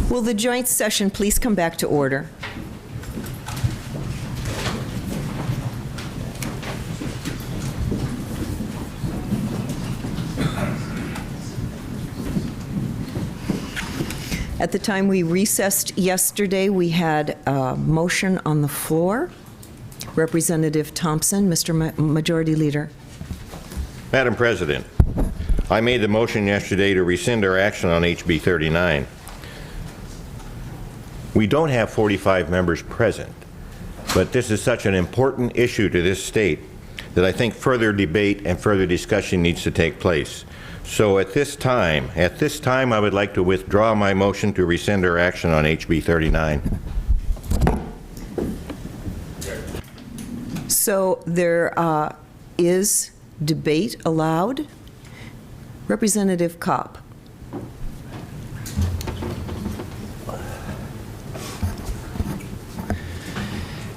Will the joint session please come back to order? At the time we recessed yesterday, we had a motion on the floor. Representative Thompson, Mr. Majority Leader. Madam President, I made the motion yesterday to rescind our action on HB 39. We don't have 45 members present, but this is such an important issue to this state that I think further debate and further discussion needs to take place. So at this time, I would like to withdraw my motion to rescind our action on HB 39. So there is debate allowed. Representative Kopp.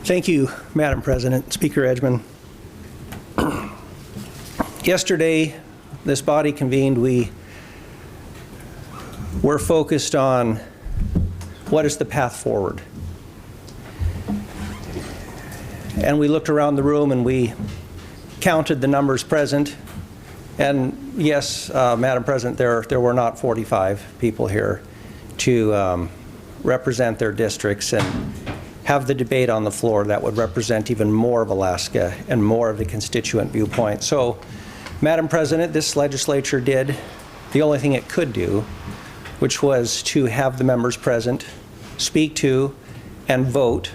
Thank you, Madam President. Speaker Edgman. Yesterday, this body convened. We were focused on what is the path forward. And we looked around the room and we counted the numbers present. And yes, Madam President, there were not 45 people here to represent their districts and have the debate on the floor that would represent even more of Alaska and more of the constituent viewpoint. So, Madam President, this legislature did the only thing it could do, which was to have the members present, speak to, and vote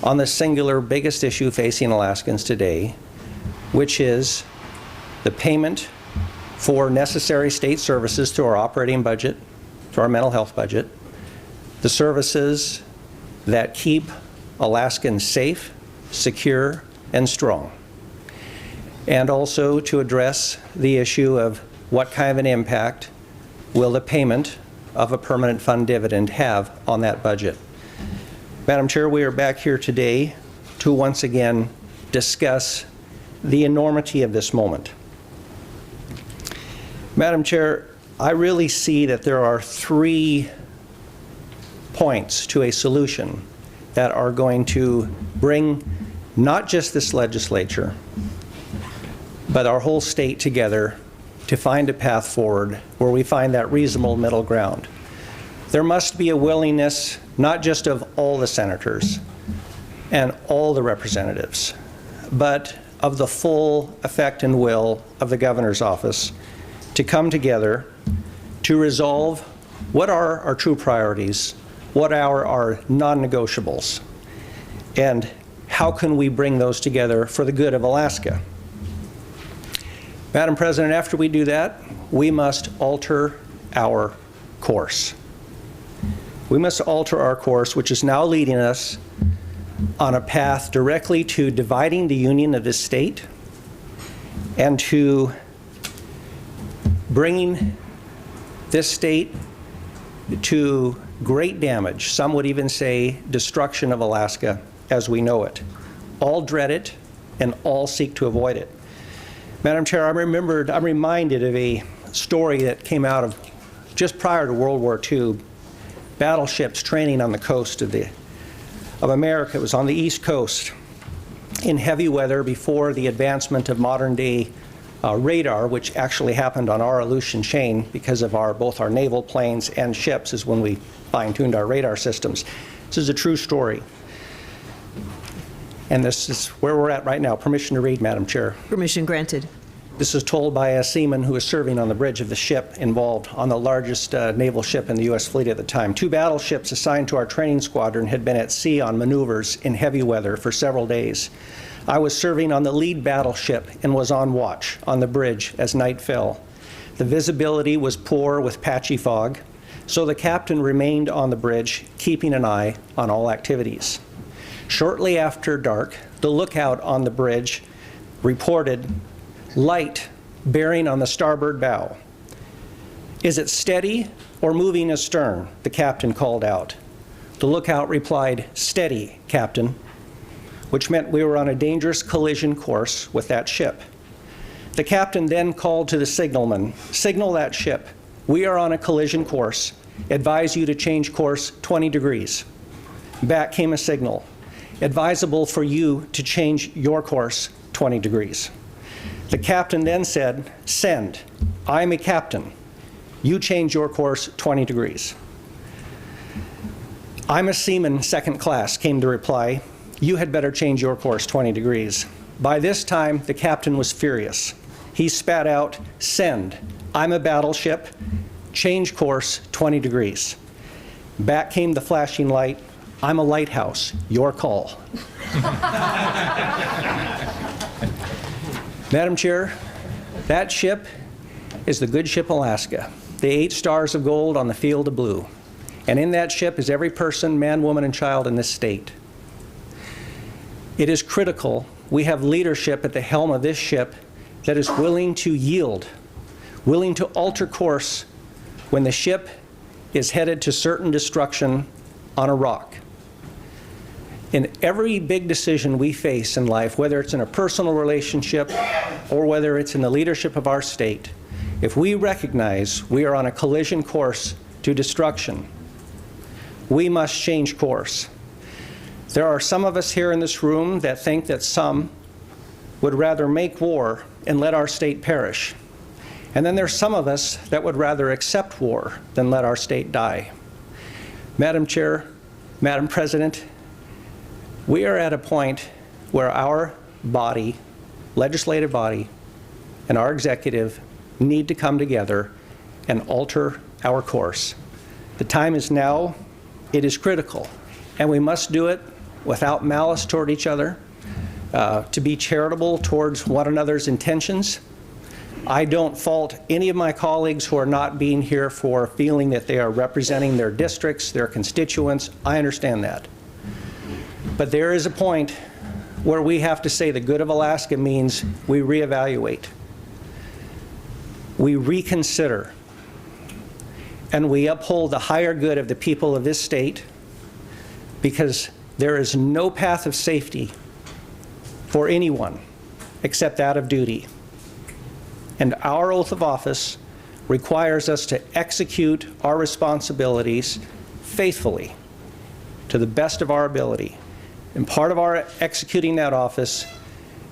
on the singular biggest issue facing Alaskans today, which is the payment for necessary state services to our operating budget, to our mental health budget, the services that keep Alaskans safe, secure, and strong, and also to address the issue of what kind of an impact will the payment of a permanent fund dividend have on that budget. Madam Chair, we are back here today to once again discuss the enormity of this moment. Madam Chair, I really see that there are 3 points to a solution that are going to bring not just this legislature, but our whole state together to find a path forward where we find that reasonable middle ground. There must be a willingness not just of all the senators and all the representatives, but of the full effect and will of the governor's office to come together to resolve what are our true priorities, what are our non-negotiables, and how can we bring those together for the good of Alaska. Madam President, after we do that, we must alter our course. We must alter our course, which is now leading us on a path directly to dividing the union of this state and to bringing this state to great damage. Some would even say destruction of Alaska as we know it. All dread it and all seek to avoid it. Madam Chair, I'm reminded of a story that came out of just prior to World War II, battleships training on the coast of America. It was on the East Coast in heavy weather before the advancement of modern day radar, which actually happened on our Aleutian chain because of both our naval planes and ships is when we fine-tuned our radar systems. This is a true story. And this is where we're at right now. Permission to read, Madam Chair. Permission granted. This is told by a seaman who was serving on the bridge of the ship involved on the largest naval ship in the U.S. fleet at the time. 2 battleships assigned to our training squadron had been at sea on maneuvers in heavy weather for several days. I was serving on the lead battleship and was on watch on the bridge as night fell. The visibility was poor with patchy fog, so the captain remained on the bridge, keeping an eye on all activities. Shortly after dark, the lookout on the bridge reported light bearing on the starboard bow. "Is it steady or moving astern?" the captain called out. The lookout replied, "Steady, Captain," which meant we were on a dangerous collision course with that ship. The captain then called to the signalman, "Signal that ship. We are on a collision course advise you to change course 20 degrees. Back came a signal, advisable for you to change your course 20 degrees. The captain then said, send, I'm a captain. You change your course 20 degrees. I'm a seaman, second class, came the reply. You had better change your course 20 degrees. By this time, the captain was furious. He spat out, send, I'm a battleship, change course 20 degrees. Back came the flashing light, I'm a lighthouse, your call. Madam Chair, that ship is the good ship Alaska, the 8 stars of gold on the field of blue. And in that ship is every person, man, woman, and child in this state. It is critical we have leadership at the helm of this ship that is willing to yield, willing to alter course when the ship is headed to certain destruction on a rock. In every big decision we face in life, whether it's in a personal relationship or whether it's in the leadership of our state, if we recognize we are on a collision course to destruction, we must change course. There are some of us here in this room that think that some would rather make war and let our state perish. And then there's some of us that would rather accept war than let our state die. Madam Chair, Madam President, we are at a point where our body, legislative body, and our executive need to come together and alter our course. The time is now. It is critical, and we must do it without malice toward each other, to be charitable towards one another's intentions. I don't fault any of my colleagues who are not being here for feeling that they are representing their districts, their constituents. I understand that. But there is a point where we have to say the good of Alaska means we reevaluate, we reconsider, and we uphold the higher good of the people of this state, because there is no path of safety for anyone except that of duty. And our oath of office requires us to execute our responsibilities faithfully to the best of our ability. And part of our executing that office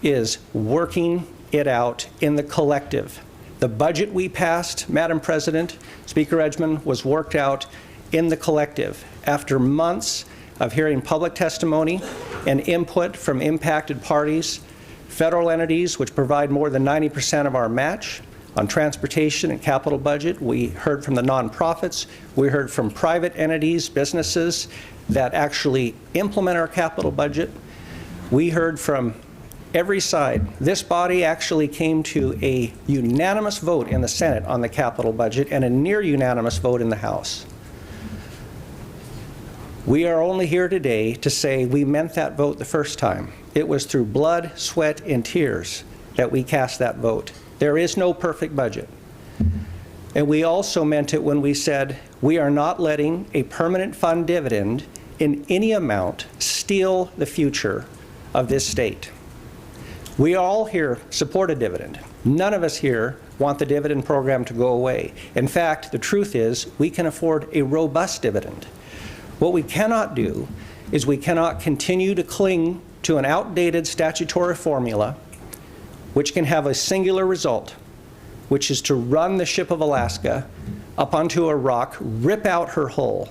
is working it out in the collective. The budget we passed, Madam President, Speaker Edgman, was worked out in the collective after months of hearing public testimony and input from impacted parties, federal entities which provide more than 90% of our match on transportation and capital budget. We heard from the nonprofits. We heard from private entities, businesses that actually implement our capital budget. We heard from every side. This body actually came to a unanimous vote in the Senate on the capital budget and a near unanimous vote in the House. We are only here today to say we meant that vote the first time. It was through blood, sweat, and tears that we cast that vote. There is no perfect budget. And we also meant it when we said we are not letting a permanent fund dividend in any amount steal the future of this state. We all here support a dividend. None of us here want the dividend program to go away. In fact, the truth is we can afford a robust dividend. What we cannot do is we cannot continue to cling to an outdated statutory formula which can have a singular result, which is to run the ship of Alaska up onto a rock, rip out her hull,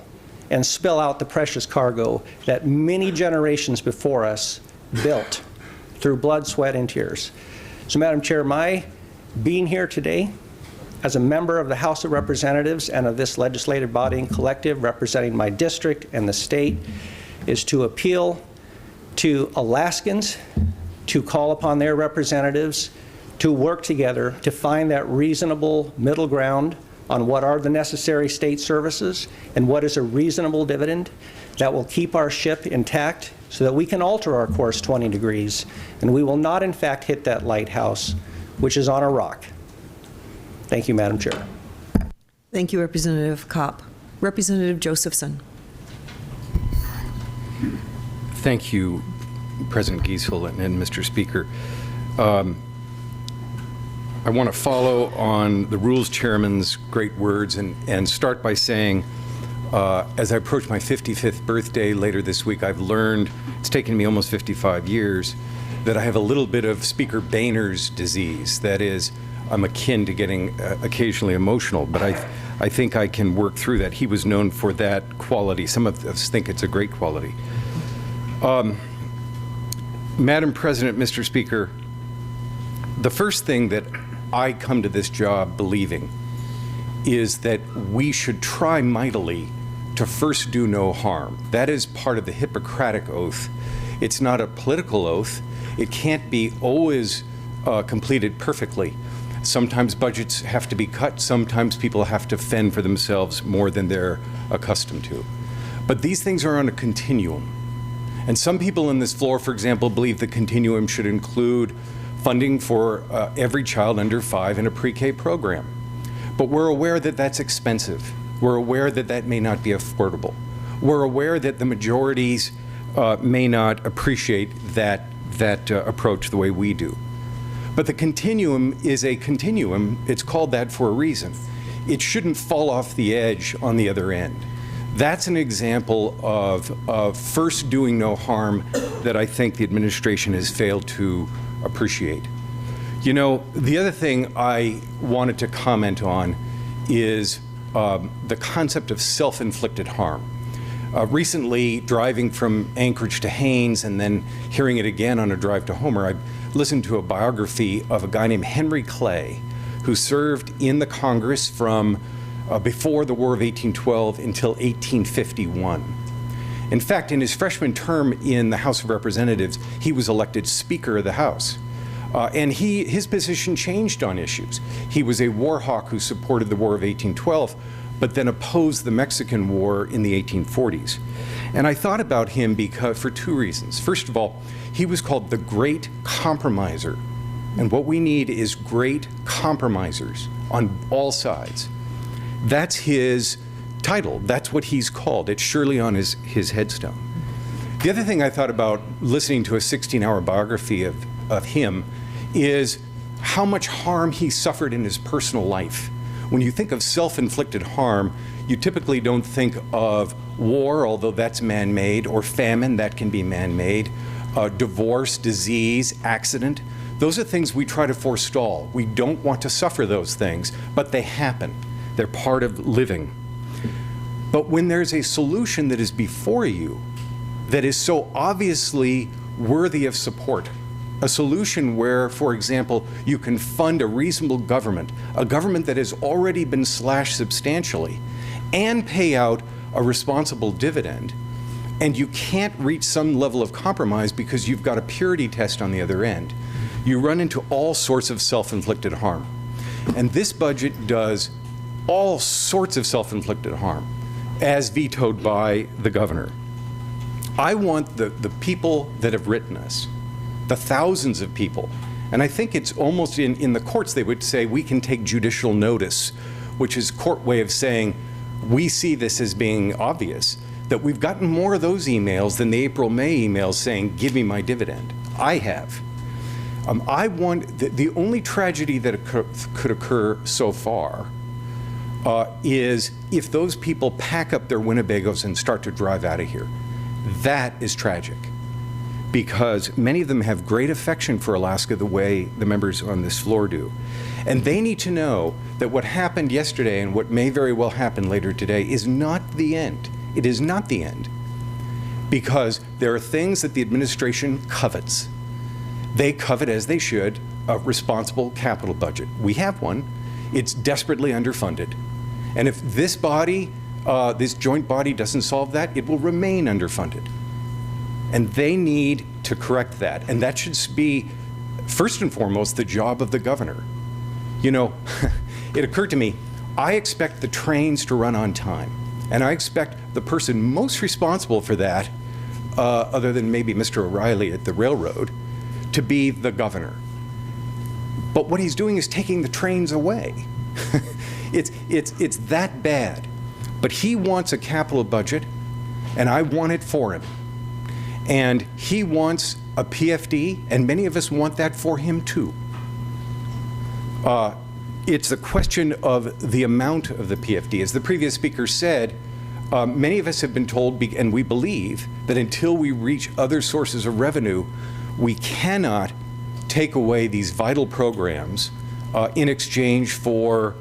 and spill out the precious cargo that many generations before us built through blood, sweat, and tears. So, Madam Chair, my being here today as a member of the House of Representatives and of this legislative body and collective representing my district and the state is to appeal to Alaskans to call upon their representatives to work together to find that reasonable middle ground on what are the necessary state services and what is a reasonable dividend that will keep our ship intact so that we can alter our course 20 degrees and we will not in fact hit that lighthouse which is on a rock. Thank you, Madam Chair. Thank you, Representative Kopp. Representative Josephson. Thank you, President Giesel and Mr. Speaker. I want to follow on the Rules Chairman's great words and start by saying As I approach my 55th birthday later this week, I've learned, it's taken me almost 55 years, that I have a little bit of Speaker Boehner's disease. That is, I'm akin to getting occasionally emotional, but I think I can work through that. He was known for that quality. Some of us think it's a great quality. Madam President, Mr. Speaker, the first thing that I come to this job believing is that we should try mightily to first do no harm. That is part of the Hippocratic oath. It's not a political oath. It can't be always completed perfectly. Sometimes budgets have to be cut. Sometimes people have to fend for themselves more than they're accustomed to. But these things are on a continuum. And some people on this floor, for example, believe the continuum should include funding for every child under 5 in a pre-K program. But we're aware that that's expensive. We're aware that that may not be affordable. We're aware that the majorities may not appreciate that approach the way we do. But the continuum is a continuum. It's called that for a reason. It shouldn't fall off the edge on the other end. That's an example of first doing no harm that I think the administration has failed to appreciate. You know, the other thing I wanted to comment on is the concept of self-inflicted harm. Recently, driving from Anchorage to Haines and then hearing it again on a drive to Homer, I listened to a biography of a guy named Henry Clay, who served in the Congress from before the War of 1812 until 1851. In fact, in his freshman term in the House of Representatives, he was elected Speaker of the House. And his position changed on issues. He was a war hawk who supported the War of 1812, but then opposed the Mexican War in the 1840s. And I thought about him for 2 reasons. First of all, he was called the Great Compromiser. And what we need is great compromisers on all sides. That's his title. That's what he's called. It's surely on his headstone. The other thing I thought about listening to a 16-hour biography of him is how much harm he suffered in his personal life. When you think of self-inflicted harm, you typically don't think of war, although that's man-made, or famine, that can be man-made, divorce, disease, accident. Those are things we try to forestall. We don't want to suffer those things, but they happen. They're part of living. But when there's a solution that is before you that is so obviously worthy of support, a solution where, for example, you can fund a reasonable government, a government that has already been slashed substantially, and pay out a responsible dividend, and you can't reach some level of compromise because you've got a purity test on the other end, you run into all sorts of self-inflicted harm. And this budget does all sorts of self-inflicted harm, as vetoed by the governor. I want the people that have written us, the thousands of people, and I think it's almost in the courts they would say we can take judicial notice, which is court way of saying we see this as being obvious, that we've gotten more of those emails than the April-May emails saying, give me my dividend. I have. I want, the only tragedy that could occur so far is if those people pack up their Winnebagos and start to drive out of here. That is tragic, because many of them have great affection for Alaska the way the members on this floor do. And they need to know that what happened yesterday and what may very well happen later today is not the end. It is not the end, because there are things that the administration covets. They covet, as they should, a responsible capital budget. We have one. It's desperately underfunded. And if this body, this joint body doesn't solve that, it will remain underfunded. And they need to correct that. And that should be, first and foremost, the job of the governor. You know, it occurred to me, I expect the trains to run on time. And I expect the person most responsible for that, other than maybe Mr. O'Reilly at the railroad, to be the governor. But what he's doing is taking the trains away. It's that bad. But he wants a capital budget, and I want it for him. And he wants a PFD, and many of us want that for him too. It's a question of the amount of the PFD. As the previous speaker said, Many of us have been told, and we believe, that until we reach other sources of revenue, we cannot take away these vital programs in exchange for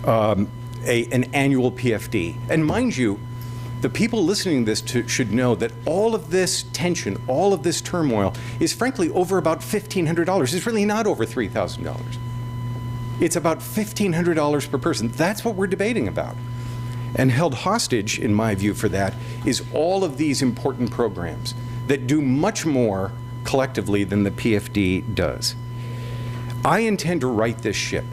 an annual PFD. And mind you, the people listening to this should know that all of this tension, all of this turmoil is frankly over about $1,500. It's really not over $3,000. It's about $1,500 per person. That's what we're debating about. And held hostage, in my view, for that is all of these important programs that do much more collectively than the PFD does. I intend to right this ship.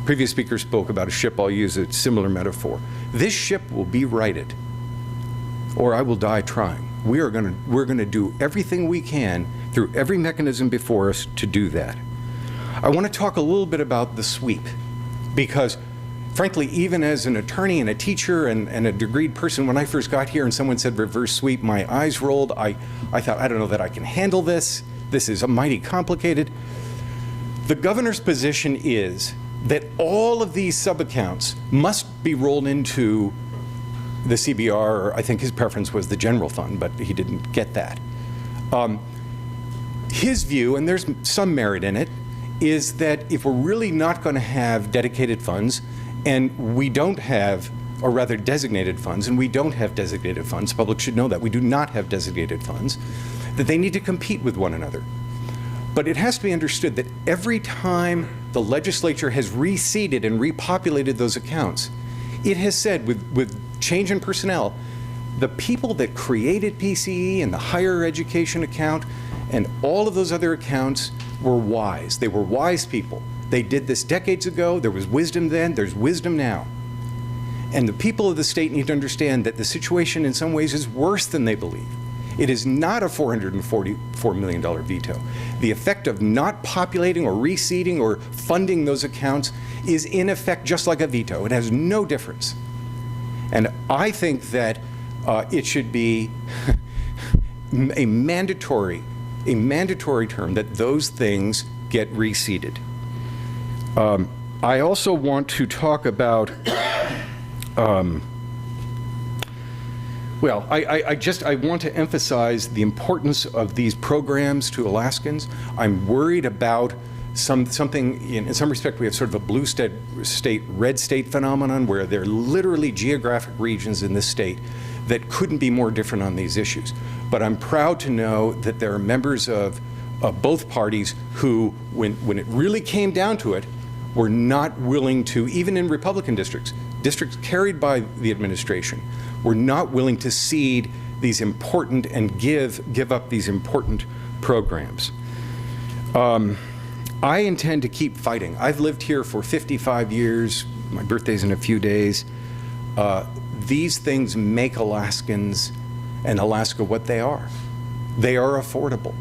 Previous speaker spoke about a ship. I'll use a similar metaphor. This ship will be righted, or I will die trying. We're going to do everything we can through every mechanism before us to do that. I want to talk a little bit about the sweep, because frankly, even as an attorney and a teacher and a degreed person, when I first got here and someone said reverse sweep, my eyes rolled. I thought, I don't know that I can handle this. This is mighty complicated. The governor's position is that all of these sub-accounts must be rolled into the CBR, or I think his preference was the general fund, but he didn't get that. His view, and there's some merit in it, is that if we're really not going to have dedicated funds, and we don't have, or rather designated funds, and we don't have designated funds, the public should know that, we do not have designated funds, that they need to compete with one another. But it has to be understood that every time the legislature has reseeded and repopulated those accounts, it has said with change in personnel, the people that created PCE and the higher education account and all of those other accounts were wise. They were wise people. They did this decades ago. There was wisdom then. There's wisdom now. And the people of the state need to understand that the situation in some ways is worse than they believe. It is not a $444 million veto. The effect of not populating or reseeding or funding those accounts is in effect just like a veto. It has no difference. And I think that it should be a mandatory term that those things get reseeded. I also want to talk about, well, I want to emphasize the importance of these programs to Alaskans. I'm worried about something, in some respect, we have sort of a blue state, red state phenomenon where there are literally geographic regions in this state that couldn't be more different on these issues. But I'm proud to know that there are members of both parties who, when it really came down to it, were not willing to, even in Republican districts carried by the administration, were not willing to cede these important and give up these important programs. I intend to keep fighting. I've lived here for 55 years. My birthday's in a few days. These things make Alaskans and Alaska what they are. They are affordable.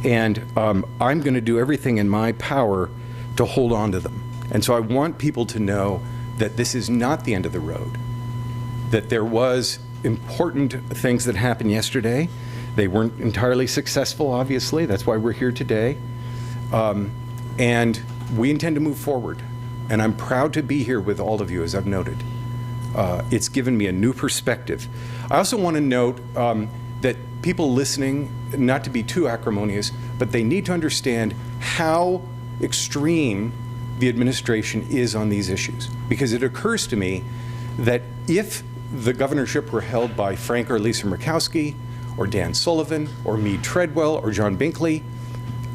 And I'm going to do everything in my power to hold on to them. And so I want people to know that this is not the end of the road, that there was important things that happened yesterday. They weren't entirely successful, obviously. That's why we're here today. And we intend to move forward. And I'm proud to be here with all of you, as I've noted. It's given me a new perspective. I also want to note that people listening, not to be too acrimonious, but they need to understand how extreme the administration is on these issues. Because it occurs to me that if the governorship were held by Frank or Lisa Murkowski, or Dan Sullivan, or Meade Treadwell, or John Binkley,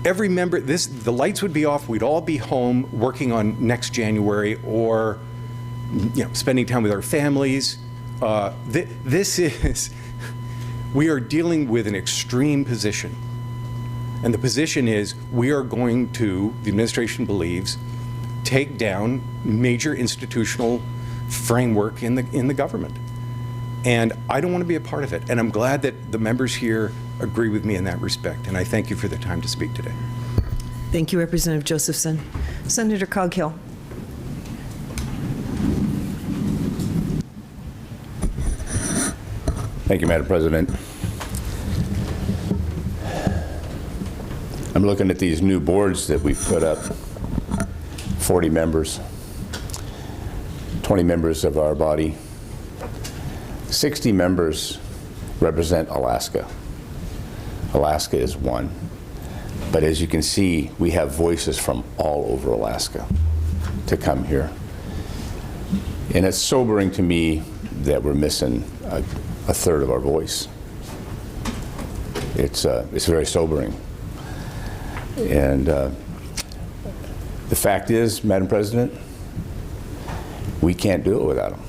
every member, the lights would be off, we'd all be home working on next January, or spending time with our families. We are dealing with an extreme position. And the position is we are going to, the administration believes, take down major institutional framework in the government. And I don't want to be a part of it. And I'm glad that the members here agree with me in that respect. And I thank you for the time to speak today. Thank you, Representative Josephson. Senator Coghill. Thank you, Madam President. I'm looking at these new boards that we've put up, 40 members, 20 members of our body, 60 members represent Alaska. Alaska is one. But as you can see, we have voices from all over Alaska to come here. And it's sobering to me that we're missing a third of our voice. It's very sobering. And the fact is, Madam President, we can't do it without them.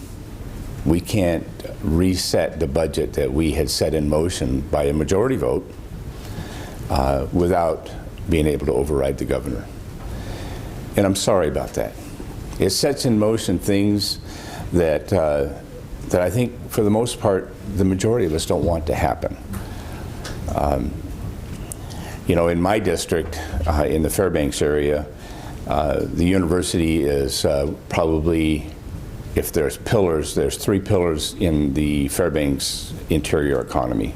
We can't reset the budget that we had set in motion by a majority vote without being able to override the governor. And I'm sorry about that. It sets in motion things that, that I think, for the most part, the majority of us don't want to happen. You know, in my district, in the Fairbanks area, the university is probably, if there's pillars, there's 3 pillars in the Fairbanks interior economy.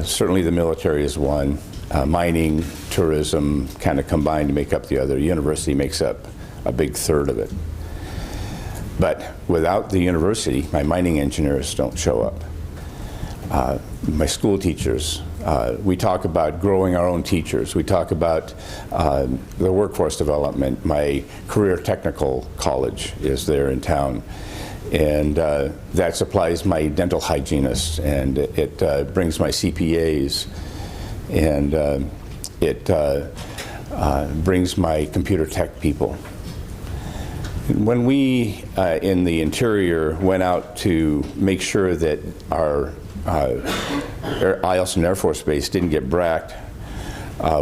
Certainly the military is one. Mining, tourism kind of combined to make up the other. University makes up a big third of it. But without the university, my mining engineers don't show up. My school teachers, we talk about growing our own teachers. We talk about the workforce development. My career technical college is there in town. And that supplies my dental hygienists, and it brings my CPAs, and it brings my computer tech people. When we in the interior went out to make sure that our Eielson Air Force Base didn't get bracked,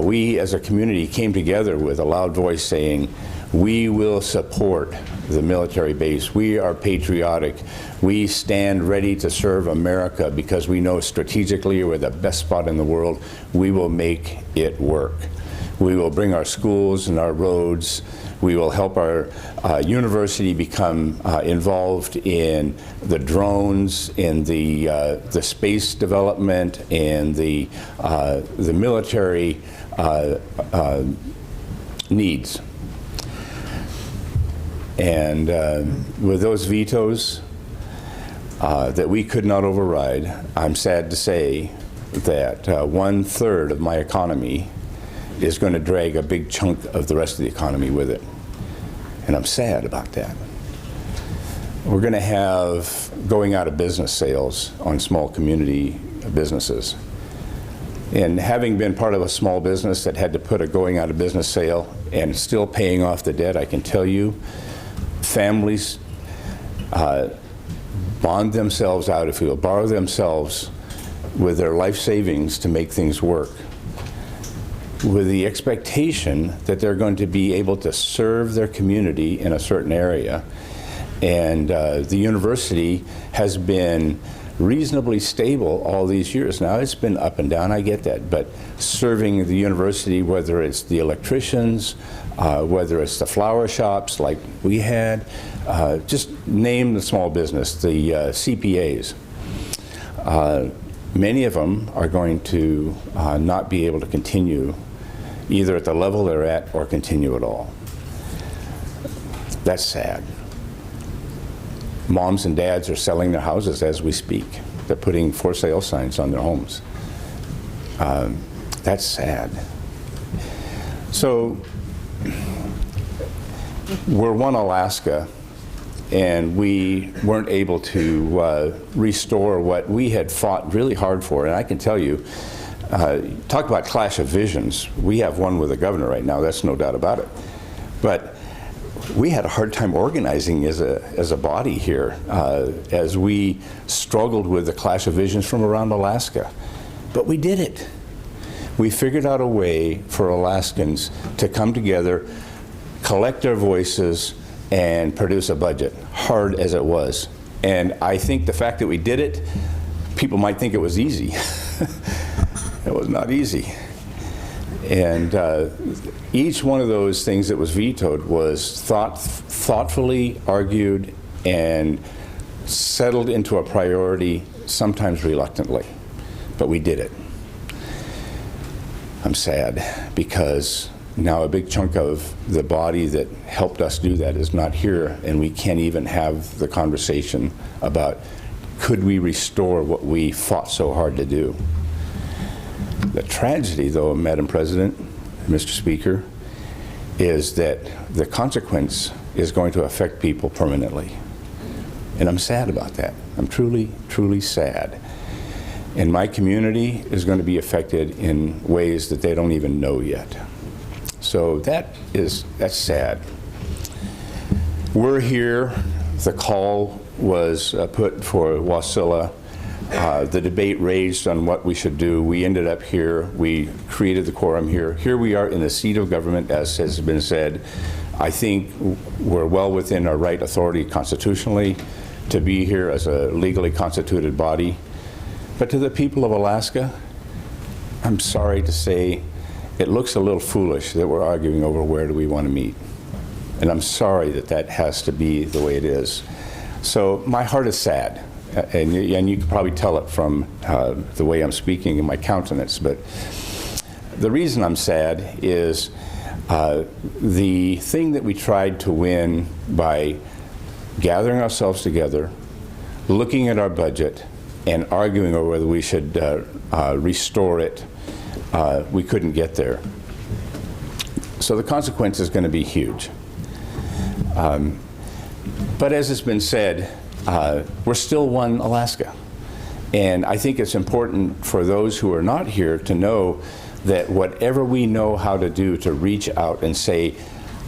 we as a community came together with a loud voice saying, we will support the military base. We are patriotic. We stand ready to serve America because we know strategically we're the best spot in the world. We will make it work. We will bring our schools and our roads. We will help our university become involved in the drones, in the space development, and the military needs. And with those vetoes that we could not override, I'm sad to say that 1/3 of my economy is going to drag a big chunk of the rest of the economy with it. And I'm sad about that. We're going to have going out of business sales on small community businesses. And having been part of a small business that had to put a going out of business sale and still paying off the debt, I can tell you, families bond themselves out, if you will, borrow themselves with their life savings to make things work, with the expectation that they're going to be able to serve their community in a certain area. And the university has been reasonably stable all these years. Now, it's been up and down, I get that, but serving the university, whether it's the electricians, whether it's the flower shops like we had, just name the small business, the CPAs. Many of them are going to not be able to continue either at the level they're at or continue at all. That's sad. Moms and dads are selling their houses as we speak. They're putting for sale signs on their homes. That's sad. So we're one Alaska, and we weren't able to restore what we had fought really hard for. And I can tell you, talk about clash of visions. We have one with the governor right now, that's no doubt about it. But we had a hard time organizing as a body here as we struggled with the clash of visions from around Alaska. But we did it. We figured out a way for Alaskans to come together, collect their voices, and produce a budget, hard as it was. And I think the fact that we did it, people might think it was easy. It was not easy. And each one of those things that was vetoed was thoughtfully argued and settled into a priority, sometimes reluctantly. But we did it. I'm sad because now a big chunk of the body that helped us do that is not here, and we can't even have the conversation about Could we restore what we fought so hard to do? The tragedy, though, Madam President, Mr. Speaker, is that the consequence is going to affect people permanently. And I'm sad about that. I'm truly, truly sad. And my community is going to be affected in ways that they don't even know yet. So that's sad. We're here. The call was put for Wasilla. The debate raged on what we should do. We ended up here. We created the quorum here. Here we are in the seat of government, as has been said. I think we're well within our right authority constitutionally to be here as a legally constituted body. But to the people of Alaska, I'm sorry to say, it looks a little foolish that we're arguing over where do we want to meet. And I'm sorry that that has to be the way it is. So my heart is sad. And you can probably tell it from the way I'm speaking in my countenance. But the reason I'm sad is the thing that we tried to win by gathering ourselves together, looking at our budget, and arguing over whether we should restore it, we couldn't get there. So the consequence is going to be huge. But as it's been said, we're still one Alaska. And I think it's important for those who are not here to know that whatever we know how to do to reach out and say,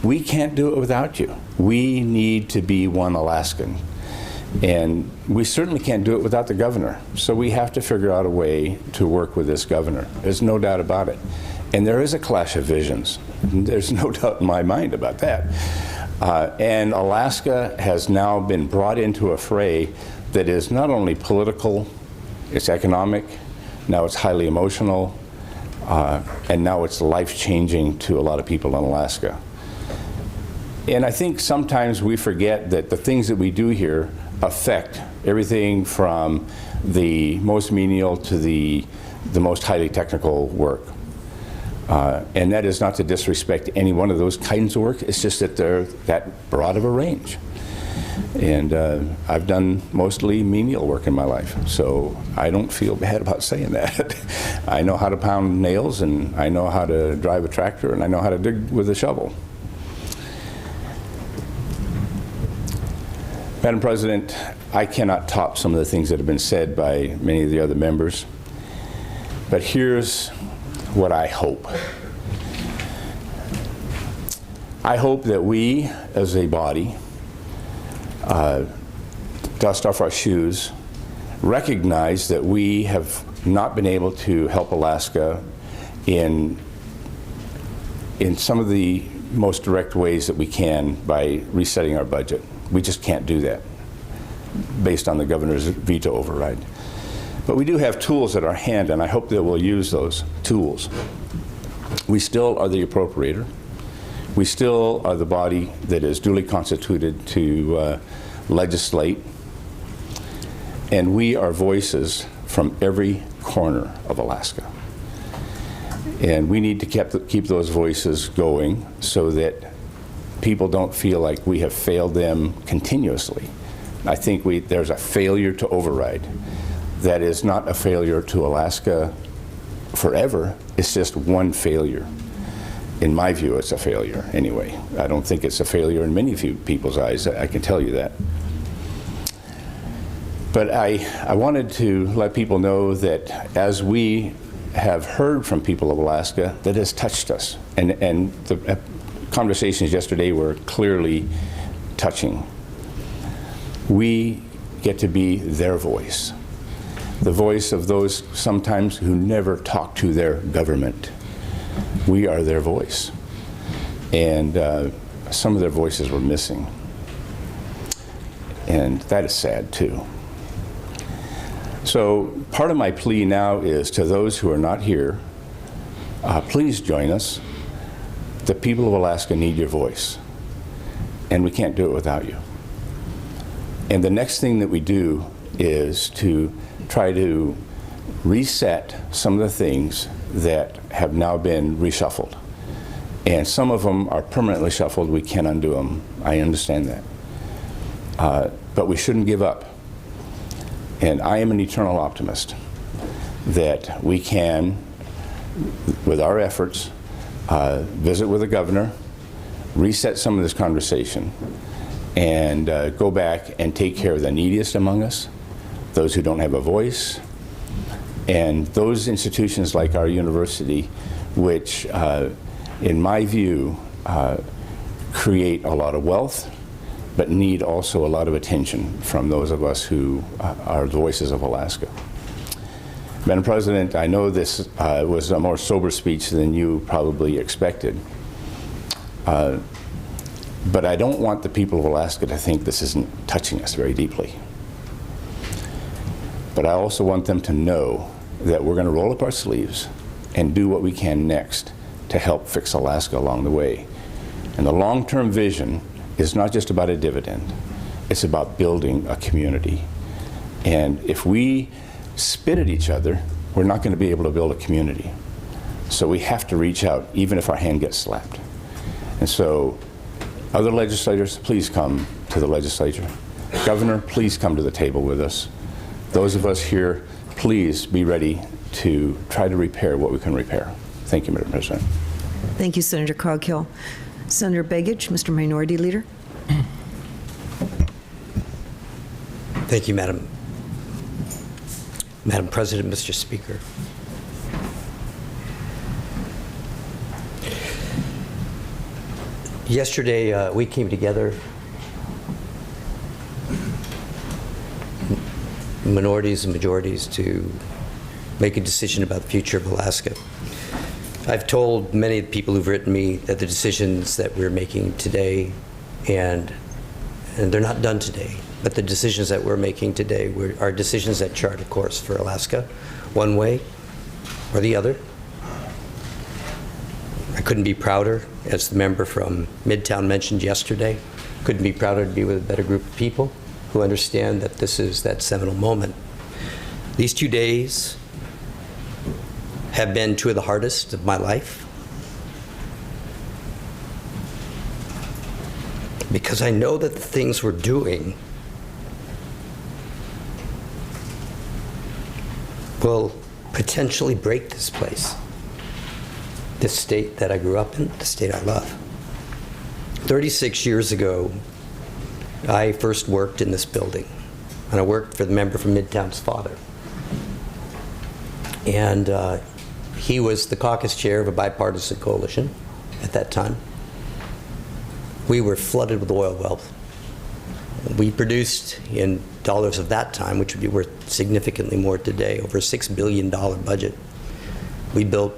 we can't do it without you. We need to be one Alaskan. And we certainly can't do it without the governor. So we have to figure out a way to work with this governor. There's no doubt about it. And there is a clash of visions. There's no doubt in my mind about that. And Alaska has now been brought into a fray that is not only political, it's economic, now it's highly emotional, and now it's life-changing to a lot of people in Alaska. And I think sometimes we forget that the things that we do here affect everything from the most menial to the most highly technical work. And that is not to disrespect any one of those kinds of work, it's just that they're that broad of a range. And I've done mostly menial work in my life, so I don't feel bad about saying that. I know how to pound nails, and I know how to drive a tractor, and I know how to dig with a shovel. Madam President, I cannot top some of the things that have been said by many of the other members, but here's what I hope. I hope that we, as a body, dust off our shoes, recognize that we have not been able to help Alaska in some of the most direct ways that we can by resetting our budget. We just can't do that based on the governor's veto override. But we do have tools at our hand, and I hope that we'll use those tools. We still are the appropriator. We still are the body that is duly constituted to legislate. And we are voices from every corner of Alaska. And we need to keep those voices going so that people don't feel like we have failed them continuously. I think there's a failure to override. That is not a failure to Alaska forever. It's just one failure. In my view, it's a failure anyway. I don't think it's a failure in many people's eyes. I can tell you that. But I wanted to let people know that as we have heard from people of Alaska, that has touched us. And the conversations yesterday were clearly touching. We get to be their voice. The voice of those sometimes who never talk to their government. We are their voice. And some of their voices were missing. And that is sad too. So part of my plea now is to those who are not here, please join us. The people of Alaska need your voice. And we can't do it without you. And the next thing that we do is to try to reset some of the things that have now been reshuffled. And some of them are permanently shuffled. We can't undo them. I understand that. But we shouldn't give up. And I am an eternal optimist that we can, with our efforts, visit with the governor, reset some of this conversation, and go back and take care of the neediest among us, those who don't have a voice, and those institutions like our university, which, in my view, create a lot of wealth, but need also a lot of attention from those of us who are the voices of Alaska. Madam President, I know this was a more sober speech than you probably expected, but I don't want the people of Alaska to think this isn't touching us very deeply. But I also want them to know that we're going to roll up our sleeves and do what we can next to help fix Alaska along the way. And the long-term vision is not just about a dividend, it's about building a community. And if we spit at each other, we're not going to be able to build a community. So we have to reach out, even if our hand gets slapped. And so, other legislators, please come to the legislature. Governor, please come to the table with us. Those of us here, please be ready to try to repair what we can repair. Thank you, Madam President. Thank you, Senator Coghill. Senator Begich, Mr. Minority Leader. Thank you, Madam President, Mr. Speaker. Yesterday, we came together, minorities and majorities, to make a decision about the future of Alaska. I've told many of the people who've written me that the decisions that we're making today, and they're not done today, but the decisions that we're making today are decisions that chart a course for Alaska, one way or the other. I couldn't be prouder, as the member from Midtown mentioned yesterday, couldn't be prouder to be with a better group of people who understand that this is that seminal moment. These 2 days have been 2 of the hardest of my life, because I know that the things we're doing will potentially break this place, this state that I grew up in, the state I love. 36 years ago, I first worked in this building, and I worked for the member from Midtown's father. And he was the caucus chair of a bipartisan coalition at that time. We were flooded with oil wealth. We produced, in dollars of that time, which would be worth significantly more today, over a $6 billion budget. We built,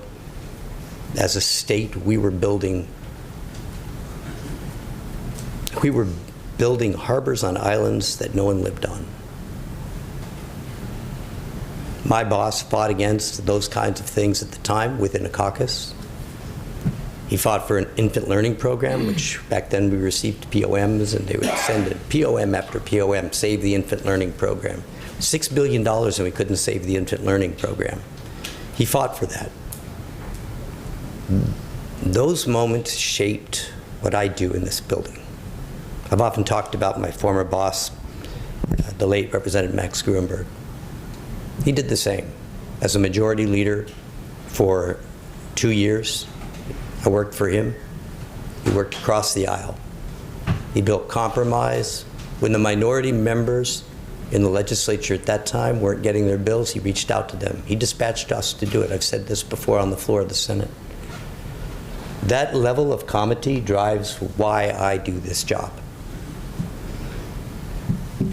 as a state, we were building harbors on islands that no one lived on. My boss fought against those kinds of things at the time within a caucus. He fought for an infant learning program, which back then we received POMs, and they would send it POM after POM, save the infant learning program. $6 billion, and we couldn't save the infant learning program. He fought for that. Those moments shaped what I do in this building. I've often talked about my former boss, the late Representative Max Gruenberg. He did the same. As a majority leader for 2 years, I worked for him. He worked across the aisle. He built compromise. When the minority members in the legislature at that time weren't getting their bills, he reached out to them. He dispatched us to do it. I've said this before on the floor of the Senate. That level of comity drives why I do this job.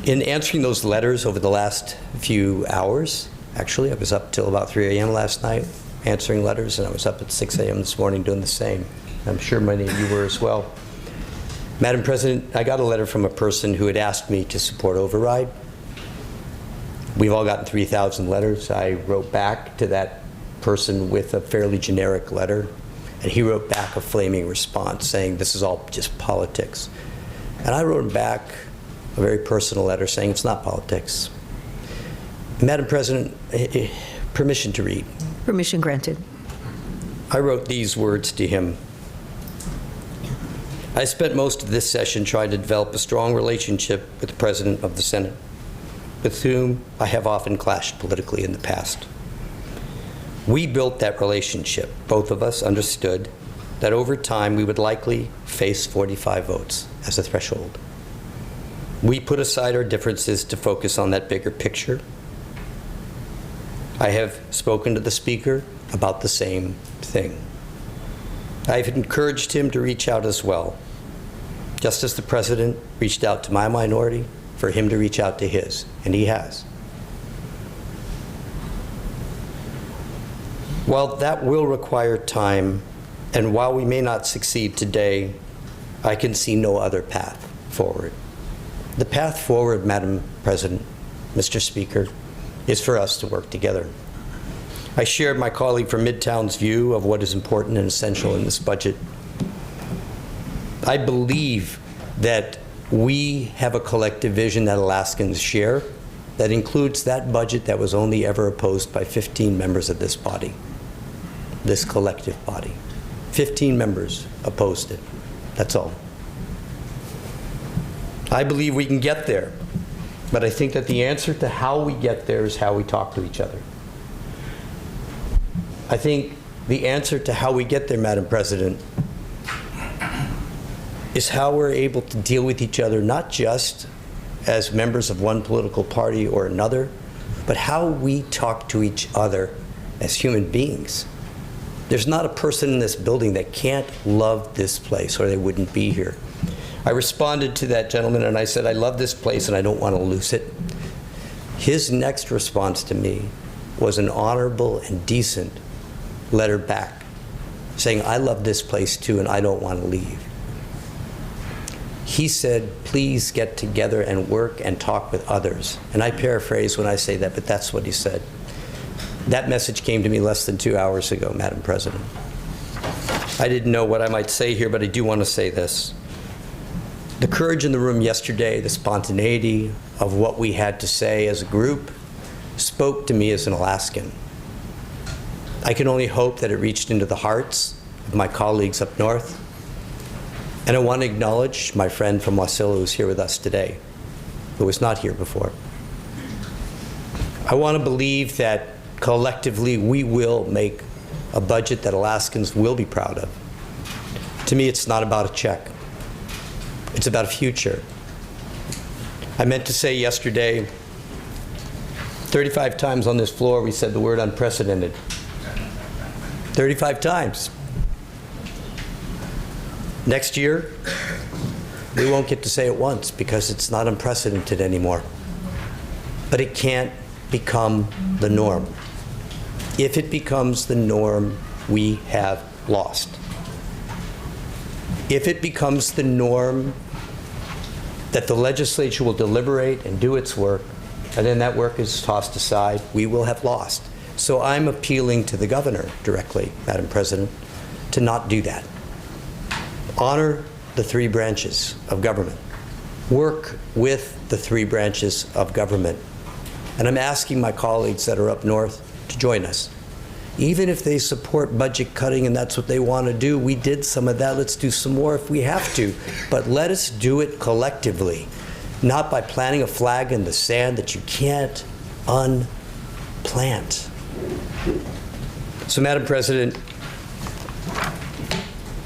In answering those letters over the last few hours, actually, I was up till about 3 a.m. last night answering letters, and I was up at 6 a.m. this morning doing the same. I'm sure many of you were as well. Madam President, I got a letter from a person who had asked me to support override. We've all gotten 3,000 letters. I wrote back to that person with a fairly generic letter, and he wrote back a flaming response saying this is all just politics. And I wrote him back a very personal letter saying it's not politics. Madam President, permission to read. Permission granted. I wrote these words to him. I spent most of this session trying to develop a strong relationship with the President of the Senate. with whom I have often clashed politically in the past. We built that relationship. Both of us understood that over time we would likely face 45 votes as a threshold. We put aside our differences to focus on that bigger picture. I have spoken to the Speaker about the same thing. I've encouraged him to reach out as well, just as the President reached out to my minority, for him to reach out to his, and he has. While that will require time, and while we may not succeed today, I can see no other path forward. The path forward, Madam President, Mr. Speaker, is for us to work together. I shared my colleague from Midtown's view of what is important and essential in this budget. I believe that we have a collective vision that Alaskans share that includes that budget that was only ever opposed by 15 members of this body, this collective body. 15 members opposed it. That's all. I believe we can get there, but I think that the answer to how we get there is how we talk to each other. I think the answer to how we get there, Madam President, is how we're able to deal with each other, not just as members of one political party or another, but how we talk to each other as human beings. There's not a person in this building that can't love this place or they wouldn't be here. I responded to that gentleman and I said, I love this place and I don't want to lose it. His next response to me was an honorable and decent letter back saying, I love this place too and I don't want to leave. He said, please get together and work and talk with others. And I paraphrase when I say that, but that's what he said. That message came to me less than 2 hours ago, Madam President. I didn't know what I might say here, but I do want to say this. The courage in the room yesterday, the spontaneity of what we had to say as a group, spoke to me as an Alaskan. I can only hope that it reached into the hearts of my colleagues up north. And I want to acknowledge my friend from Wasilla who's here with us today, who was not here before. I want to believe that collectively we will make a budget that Alaskans will be proud of. To me, it's not about a check. It's about a future. I meant to say yesterday, 35 times on this floor we said the word unprecedented. 35 times. Next year, we won't get to say it once because it's not unprecedented anymore. But it can't become the norm. If it becomes the norm, we have lost. If it becomes the norm that the legislature will deliberate and do its work, and then that work is tossed aside, we will have lost. So I'm appealing to the governor directly, Madam President, to not do that. Honor the three branches of government. Work with the three branches of government. And I'm asking my colleagues that are up north to join us. Even if they support budget cutting and that's what they want to do, we did some of that. Let's do some more if we have to. But let us do it collectively, not by planting a flag in the sand that you can't unplant. So, Madam President,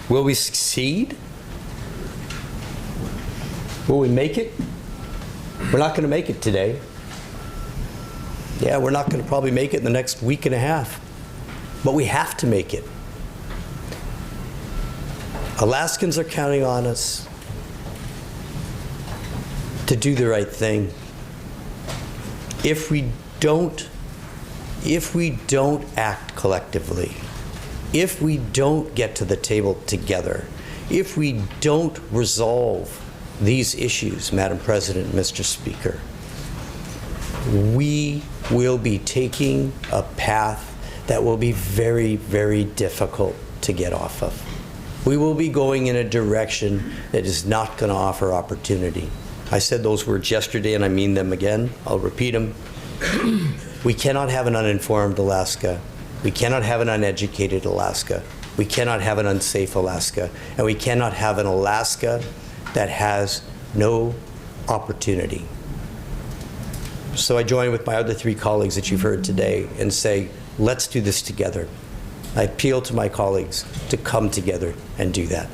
will we succeed? Will we make it? We're not going to make it today. Yeah, we're not going to probably make it in the next week and a half. But we have to make it. Alaskans are counting on us to do the right thing. If we don't act collectively, if we don't get to the table together, if we don't resolve these issues, Madam President, Mr. Speaker, we will be taking a path that will be very, very difficult to get off of. We will be going in a direction that is not going to offer opportunity. I said those words yesterday and I mean them again. I'll repeat them. We cannot have an uninformed Alaska. We cannot have an uneducated Alaska. We cannot have an unsafe Alaska. And we cannot have an Alaska that has no opportunity. So I join with my other 3 colleagues that you've heard today and say, let's do this together. I appeal to my colleagues to come together and do that.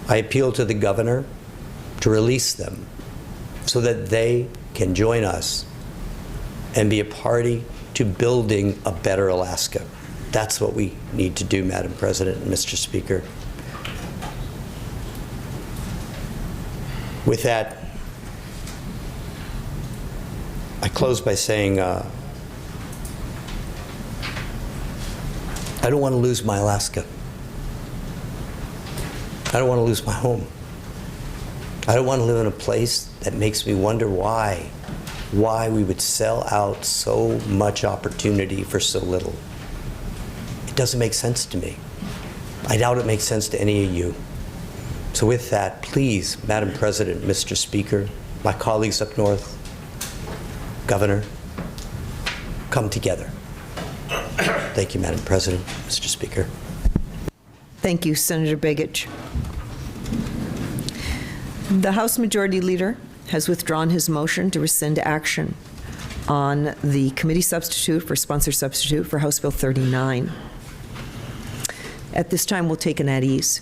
I appeal to the governor to release them so that they can join us and be a party to building a better Alaska. That's what we need to do, Madam President and Mr. Speaker. With that, I close by saying I don't want to lose my Alaska. I don't want to lose my home. I don't want to live in a place that makes me wonder why we would sell out so much opportunity for so little. It doesn't make sense to me. I doubt it makes sense to any of you. So with that, please, Madam President, Mr. Speaker, my colleagues up north, Governor, come together. Thank you, Madam President, Mr. Speaker. Thank you, Senator Begich. The House Majority Leader has withdrawn his motion to rescind action on the committee substitute for sponsor substitute for House Bill 39. At this time, we'll take an at ease.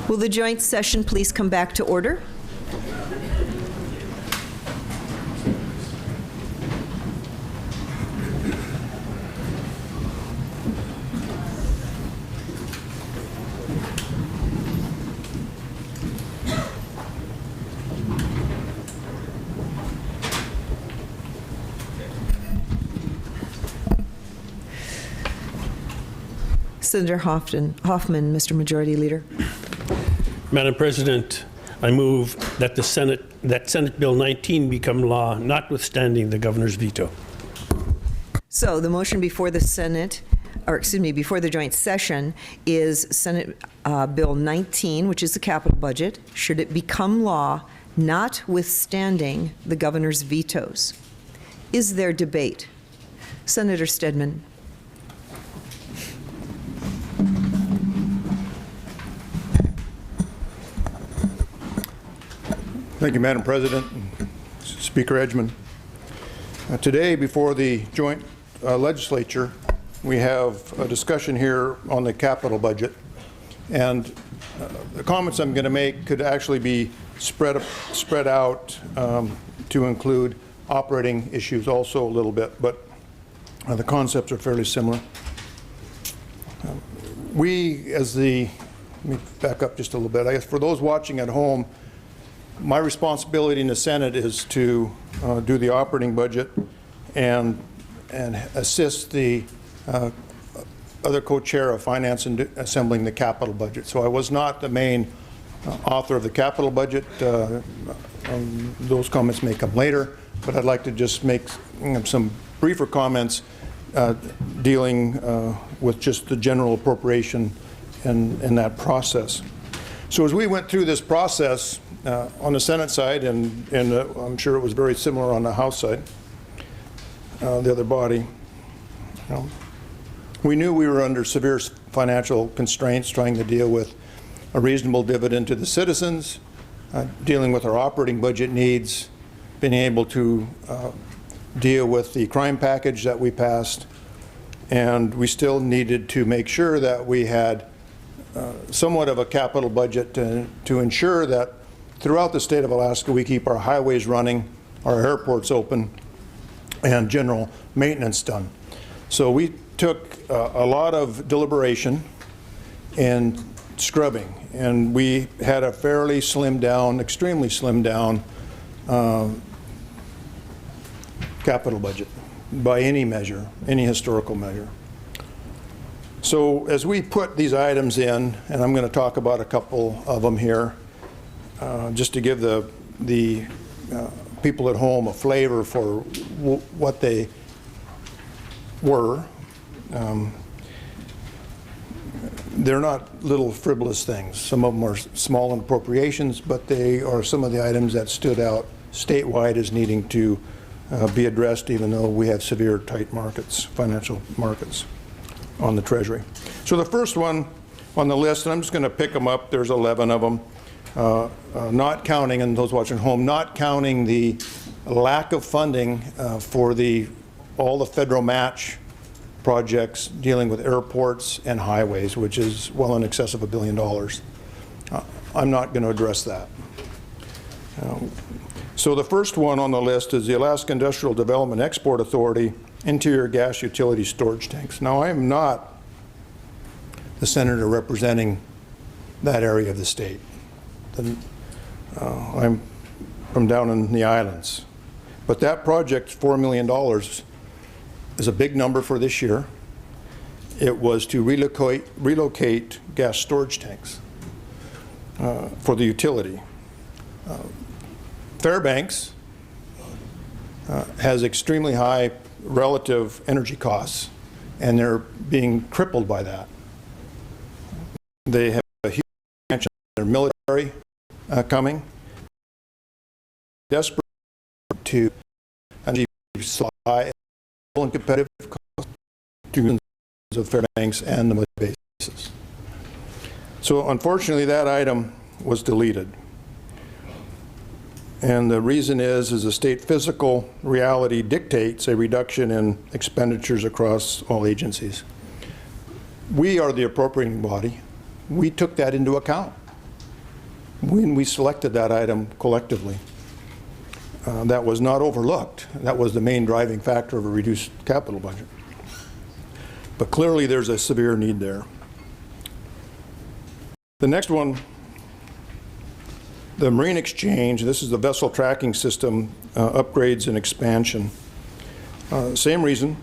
Will the joint session please come back to order? Senator Hoffman, Mr. Majority Leader. Madam President, I move that Senate Bill 19 become law, notwithstanding the governor's veto. So the motion before the Senate, or excuse me, before the joint session is Senate Bill 19, which is the capital budget. Should it become law, notwithstanding the governor's vetoes? Is there debate? Senator Stedman. Thank you, Madam President, Speaker Edgman. Today, before the joint legislature, we have a discussion here on the capital budget, and the comments I'm going to make could actually be spread out to include operating issues also a little bit, but the concepts are fairly similar. Let me back up just a little bit. I guess for those watching at home, my responsibility in the Senate is to do the operating budget and assist the other co-chair of finance in assembling the capital budget. So I was not the main author of the capital budget. Those comments may come later, but I'd like to just make some briefer comments dealing with just the general appropriation in that process. So as we went through this process, on the Senate side, and I'm sure it was very similar on the House side, the other body, we knew we were under severe financial constraints trying to deal with a reasonable dividend to the citizens, dealing with our operating budget needs, being able to deal with the crime package that we passed, and we still needed to make sure that we had somewhat of a capital budget to ensure that throughout the state of Alaska, we keep our highways running, our airports open, and general maintenance done. So we took a lot of deliberation and scrubbing, and we had a fairly slimmed down, extremely slimmed down capital budget by any measure, any historical measure. So as we put these items in, and I'm going to talk about a couple of them here, just to give the people at home a flavor for what they were. They're not little frivolous things. Some of them are small in appropriations, but they are some of the items that stood out statewide as needing to be addressed, even though we have severe tight markets, financial markets on the Treasury. So the first one on the list, and I'm just going to pick them up, there's 11 of them. Not counting, and those watching at home, not counting the lack of funding for all the federal match projects dealing with airports and highways, which is well in excess of $1 billion. I'm not going to address that. So the first one on the list is the Alaska Industrial Development Export Authority Interior Gas Utility Storage Tanks. Now, I am not the senator representing that area of the state. I'm from down in the islands. But that project, $4 million, is a big number for this year. It was to relocate gas storage tanks for the utility. Fairbanks has extremely high relative energy costs, and they're being crippled by that. They have a huge expansion of their military coming, desperate to energy supply and competitive cost to of Fairbanks and the bases. So unfortunately, that item was deleted. And the reason is the state physical reality dictates a reduction in expenditures across all agencies. We are the appropriating body. We took that into account when we selected that item collectively. That was not overlooked. That was the main driving factor of a reduced capital budget. But clearly there's a severe need there. The next one, the Marine Exchange, this is the vessel tracking system, upgrades and expansion. Same reason,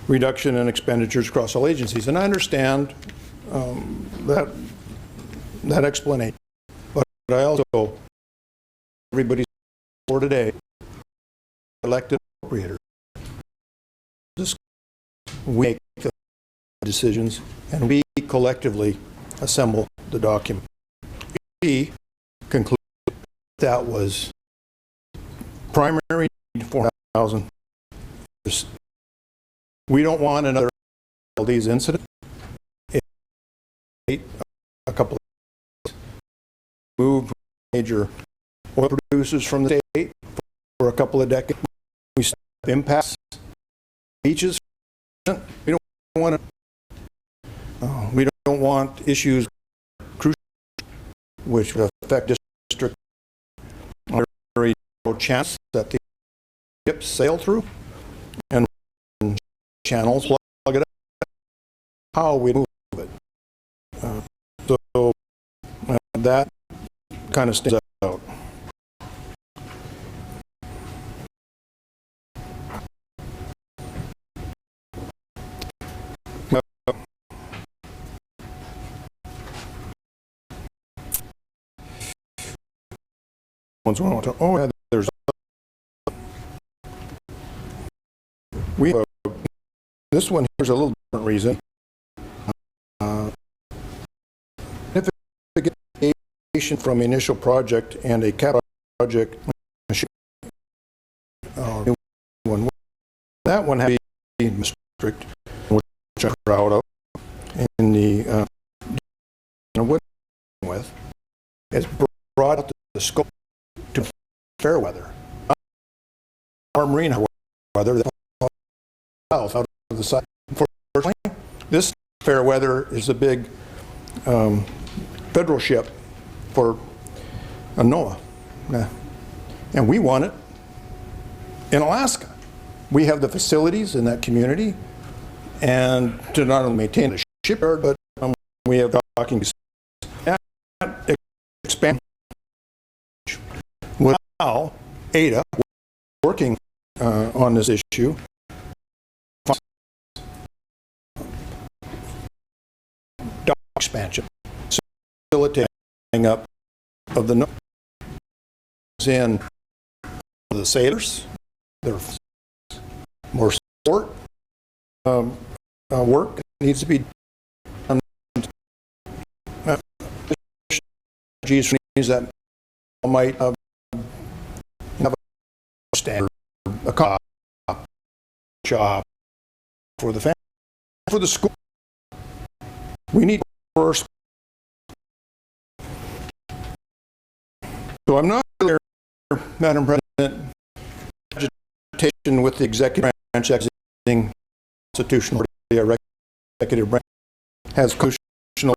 reduction in expenditures across all agencies. And I understand that explanation, but I also, everybody's for today, elected appropriators. We make the decisions, and we collectively assemble the document. We concluded that was primary need for 4,000. We don't want another of these incidents. A couple of moved major oil producers from the state for a couple of decades. We stop impacts, beaches. We don't want to. We don't want issues crucial which affect district. Very low chance that the ships sail through and channels plug it up. How we move it. So that kind of stands out. Oh, yeah, there's. We have this one here's a little different reason. Significant from initial project and a capital project. That one had to be district, which I'm proud of, in the with. It's brought out the scope to fair weather. Our marine weather that south out of the side. Unfortunately, this fair weather is a big federal ship for NOAA. And we want it in Alaska. We have the facilities in that community and to not only maintain the shipyard, but we have docking and expand. Now, Ada, working on this issue, dock expansion, facilitating up of the in the sailors, their more sport work needs to be done. That might have a standard, a cop job for the family, for the school. We need first. So I'm not clear, Madam President, agitation with the executive branch exiting constitutional executive branch has constitutional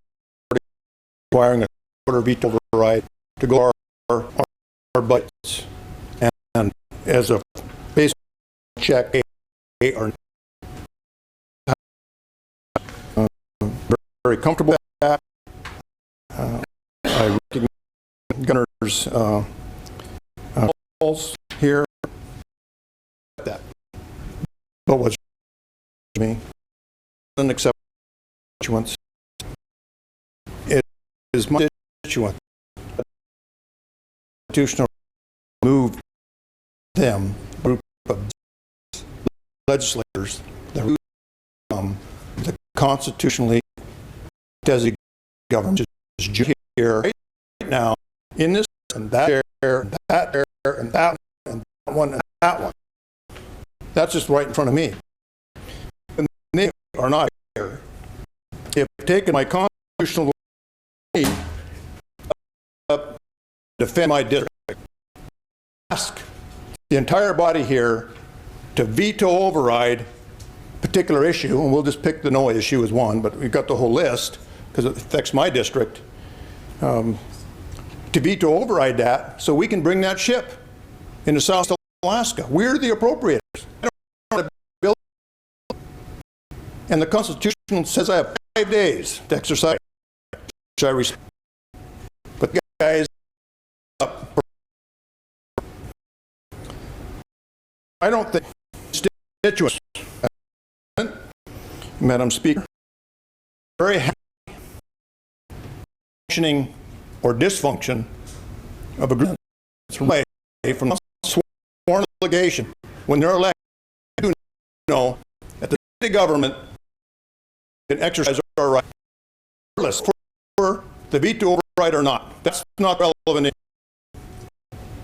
requiring a quarter veto override to go our budgets. And as a basic check, are very comfortable with that. I recognize Gunner's calls here. That, but what's me unacceptable constituents is my constituent constitutional move them group of legislators that the constitutionally designated government is here right now in this and that chair and that chair and that one and that one. That's just right in front of me. And they are not here. If taken my constitutional defend my district. Ask the entire body here to veto override a particular issue, and we'll just pick the no issue as one, but we've got the whole list because it affects my district, to veto override that so we can bring that ship into South Alaska. We're the appropriators. I don't know how to build, and the Constitution says I have 5 days to exercise, which I respect. But guys, I don't think constituents, Madam Speaker, very happy functioning or dysfunction of a group that's away from sworn delegation when they're elected. You know that the city government can exercise our right, regardless for the veto override or not. That's not relevant.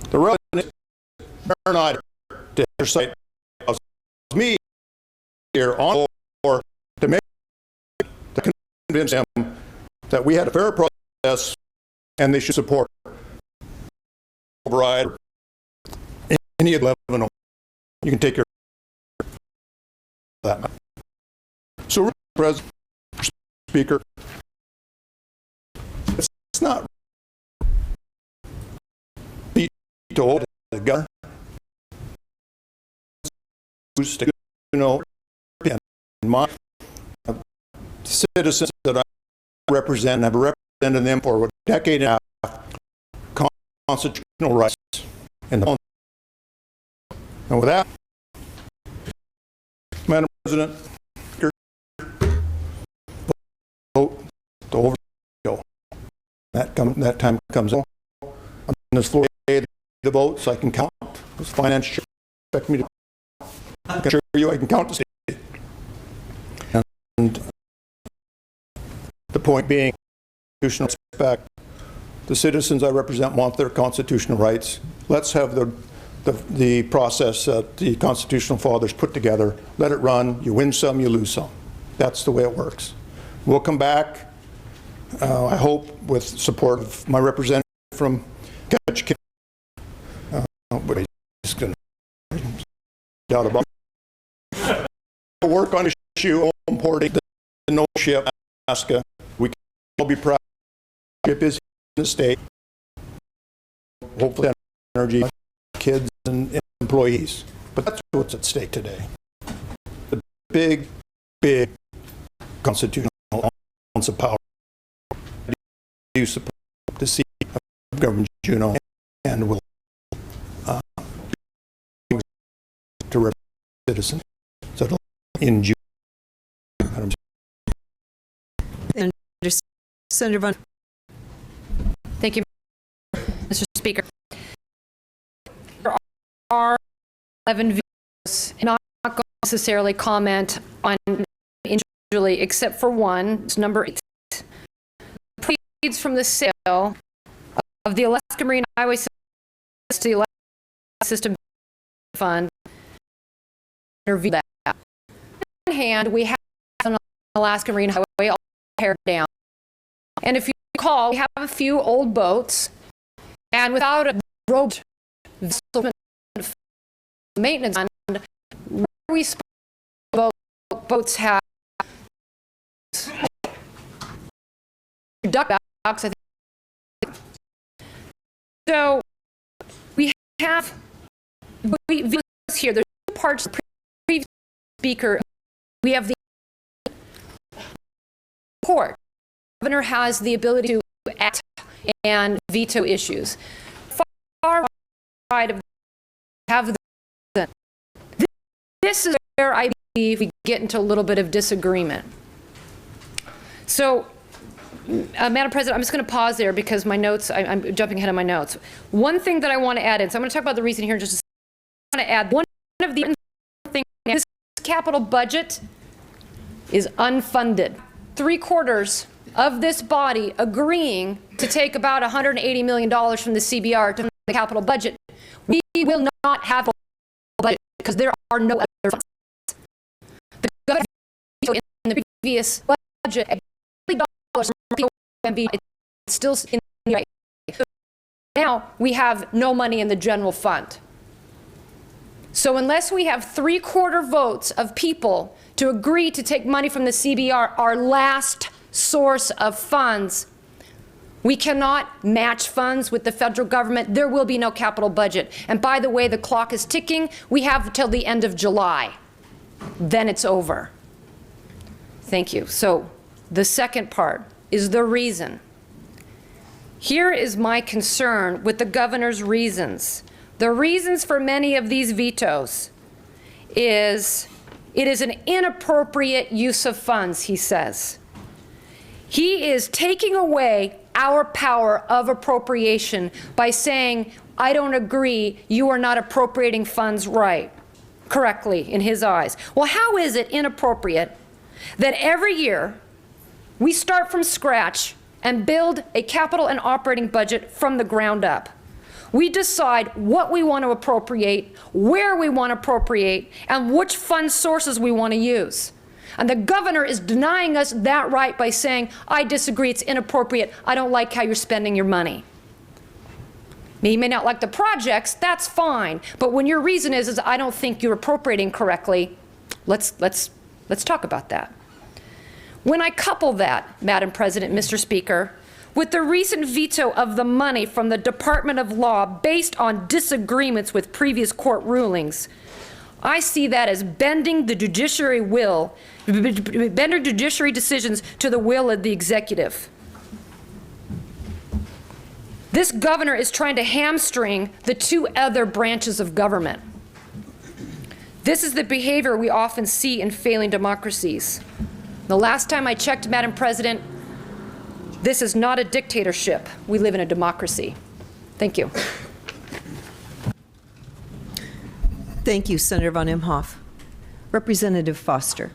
The relevant is they're not to exercise me here on or to make to convince them that we had a fair process and they should support override any of the 11. You can take your that. So, President, Speaker, it's not veto the governor. To my citizens that I represent, and I've represented them for a decade and a half, constitutional rights. And with that, Madam President, vote to overgo. That time comes on this floor. The votes I can count. As finance chair, expect me to. I can assure you I can count the state. And the point being, constitutional respect. The citizens I represent want their constitutional rights. Let's have the process that the constitutional fathers put together. Let it run. You win some, you lose some. That's the way it works. We'll come back, I hope, with support of my representative from Ketchikan. But he's going to doubt about work on the issue of importing the no ship Alaska. We can all be proud. The ship is in the state. Hopefully, energy, kids, and employees. But that's what's at stake today. The big, big constitutional ounce of power. Do support the seat of Governor Juneau and will to represent citizens. So in June. And Senator Von. Thank you, Mr. Speaker. There are 11 vetoes, and I'm not going to necessarily comment on individually, except for one. It's number 8. Proceeds from the sale of the Alaska Marine Highway System to the Alaska System Fund. Interview that. On one hand, we have an Alaska Marine Highway all pared down. And if you recall, we have a few old boats, and without a robust maintenance fund, where we spoke about boats have duck docks, I think. So we have here. There's two parts of the previous speaker. We have the court. The governor has the ability to act and veto issues. Far right of have the this is where I believe we get into a little bit of disagreement. So, Madam President, I'm just going to pause there because my notes, I'm jumping ahead of my notes. One thing that I want to add in, so I'm going to talk about the reason here in just a second. I want to add one of the things, this capital budget is unfunded. 3/4 of this body agreeing to take about $180 million from the CBR to fund the capital budget. We will not have a budget because there are no other funds. The governor in the previous budget, $1 billion, it's still in the right. now we have no money in the general fund. So unless we have 3/4 votes of people to agree to take money from the CBR, our last source of funds, we cannot match funds with the federal government. There will be no capital budget. And by the way, the clock is ticking. We have till the end of July. Then it's over. Thank you. So the second part is the reason. Here is my concern with the governor's reasons. The reasons for many of these vetoes is it is an inappropriate use of funds, he says. He is taking away our power of appropriation by saying, I don't agree, you are not appropriating funds correctly in his eyes. Well, how is it inappropriate that every year we start from scratch and build a capital and operating budget from the ground up? We decide what we want to appropriate, where we want to appropriate, and which fund sources we want to use. And the governor is denying us that right by saying, I disagree, it's inappropriate, I don't like how you're spending your money. He may not like the projects, that's fine, but when your reason is I don't think you're appropriating correctly, let's talk about that. When I couple that, Madam President, Mr. Speaker, with the recent veto of the money from the Department of Law based on disagreements with previous court rulings, I see that as bending the judiciary decisions to the will of the executive. This governor is trying to hamstring the two other branches of government. This is the behavior we often see in failing democracies. The last time I checked, Madam President, this is not a dictatorship. We live in a democracy. Thank you. Thank you, Senator von Imhoff. Representative Foster.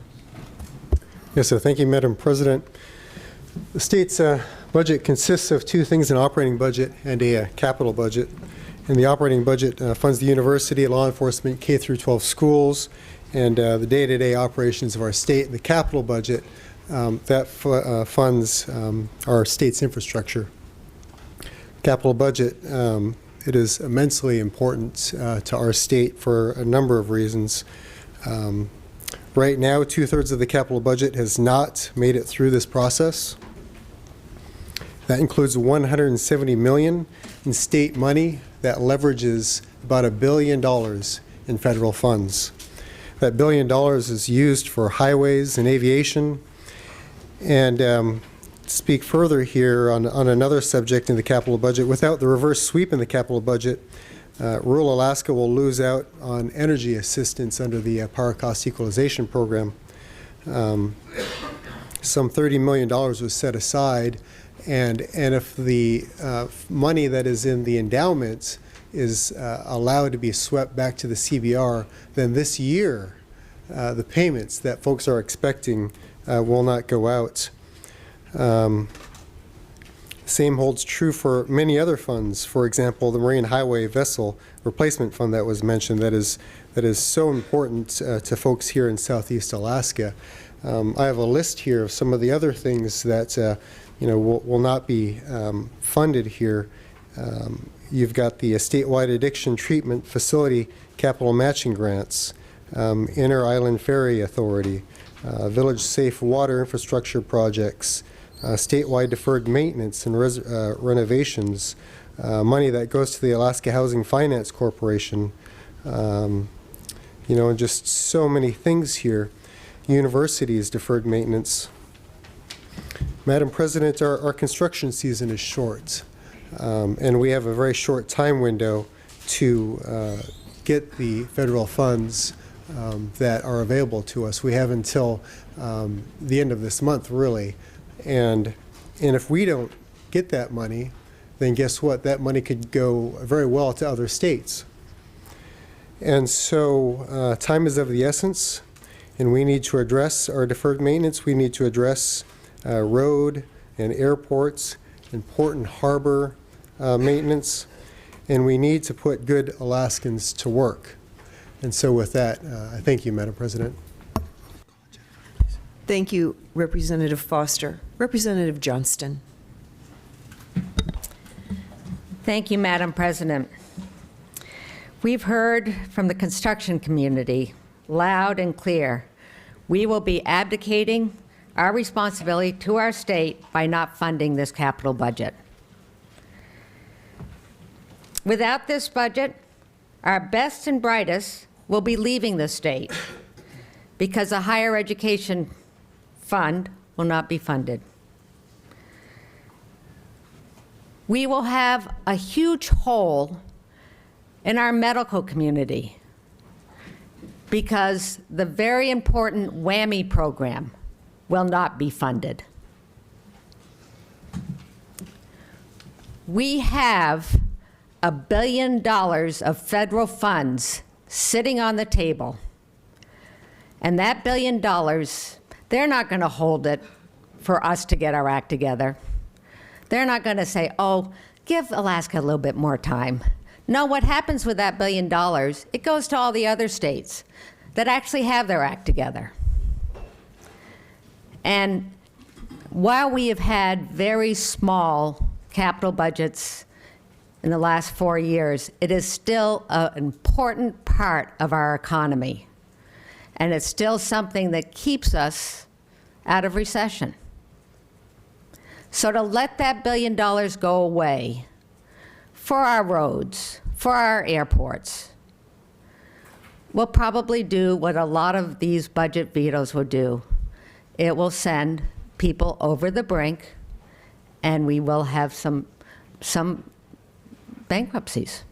Yes, sir. Thank you, Madam President. The state's budget consists of two things, an operating budget and a capital budget. And the operating budget funds the university, law enforcement, K through 12 schools, and the day-to-day operations of our state. The capital budget funds our state's infrastructure. Capital budget, it is immensely important to our state for a number of reasons. Right now, 2/3 of the capital budget has not made it through this process. That includes $170 million in state money that leverages about $1 billion in federal funds. That $1 billion is used for highways and aviation. And to speak further here on another subject in the capital budget, without the reverse sweep in the capital budget, rural Alaska will lose out on energy assistance under the Power Cost Equalization Program. Some $30 million was set aside, and if the money that is in the endowment is allowed to be swept back to the CBR, then this year the payments that folks are expecting will not go out. Same holds true for many other funds. For example, the Marine Highway Vessel Replacement Fund that was mentioned, that is so important to folks here in Southeast Alaska. I have a list here of some of the other things that will not be funded here. You've got the statewide addiction treatment facility capital matching grants, Inner Island Ferry Authority, village safe water infrastructure projects, statewide deferred maintenance and renovations, money that goes to the Alaska Housing Finance Corporation, and just so many things here. Universities deferred maintenance. Madam President, our construction season is short, and we have a very short time window to get the federal funds that are available to us. We have until the end of this month, really. And if we don't get that money, then guess what? That money could go very well to other states. And so time is of the essence, and we need to address our deferred maintenance. We need to address road and airports, important harbor maintenance, and we need to put good Alaskans to work. And so with that, I thank you, Madam President. Thank you, Representative Foster. Representative Johnston. Thank you, Madam President. We've heard from the construction community loud and clear. We will be abdicating our responsibility to our state by not funding this capital budget. Without this budget, our best and brightest will be leaving the state because a higher education fund will not be funded. We will have a huge hole in our medical community because the very important Wammy program will not be funded. We have $1 billion of federal funds sitting on the table. And that $1 billion, they're not going to hold it for us to get our act together. They're not going to say, oh, give Alaska a little bit more time. No, what happens with that $1 billion, it goes to all the other states that actually have their act together. And while we have had very small capital budgets in the last 4 years, it is still an important part of our economy. And it's still something that keeps us out of recession. So to let that $1 billion go away for our roads, for our airports, will probably do what a lot of these budget vetoes will do. It will send people over the brink, and we will have some bankruptcies.